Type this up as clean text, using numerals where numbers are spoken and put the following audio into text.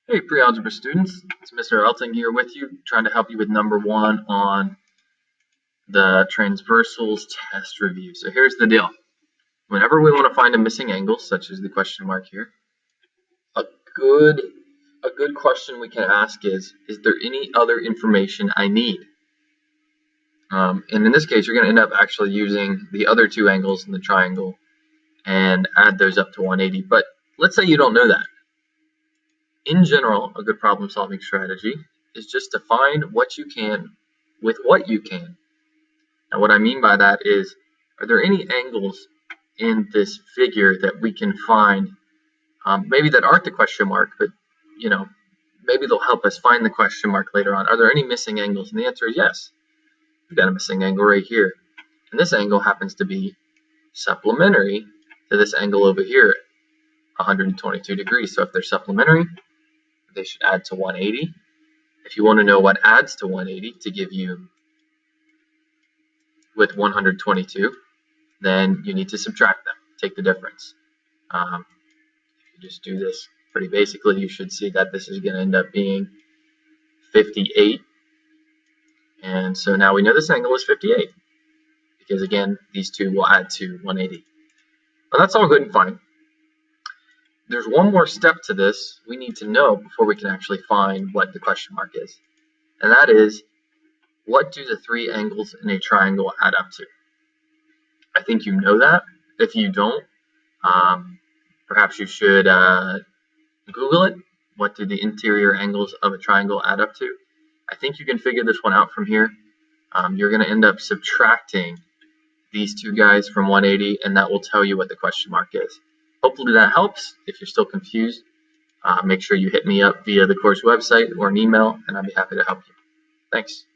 Hey, pre-algebra students, it's Mr. Elting here with you, trying to help you with number 1 on the Transversals test review. So here's the deal. Whenever we want to find a missing angle, such as the question mark here, a good question we can ask is there any other information I need? And in this case, you're going to end up actually using the other two angles in the triangle and add those up to 180. But let's say you don't know that. In general, a good problem-solving strategy is just to find what you can with what you can. Now, what I mean by that is, are there any angles in this figure that we can find, maybe that aren't the question mark, but maybe they'll help us find the question mark later on. Are there any missing angles? And the answer is yes. We've got a missing angle right here, and this angle happens to be supplementary to this angle over here, 122 degrees. So if they're supplementary, they should add to 180. If you want to know what adds to 180 to give you with 122, then you need to subtract them, take the difference. If you just do this pretty basically, you should see that this is going to end up being 58. And so now we know this angle is 58, because again, these two will add to 180. Well, that's all good and fine. There's one more step to this we need to know before we can actually find what the question mark is. And that is, what do the three angles in a triangle add up to? I think you know that. If you don't, perhaps you should Google it. What do the interior angles of a triangle add up to? I think you can figure this one out from here. You're going to end up subtracting these two guys from 180, and that will tell you what the question mark is. Hopefully that helps. If you're still confused, make sure you hit me up via the course website or an email, and I'll be happy to help you. Thanks.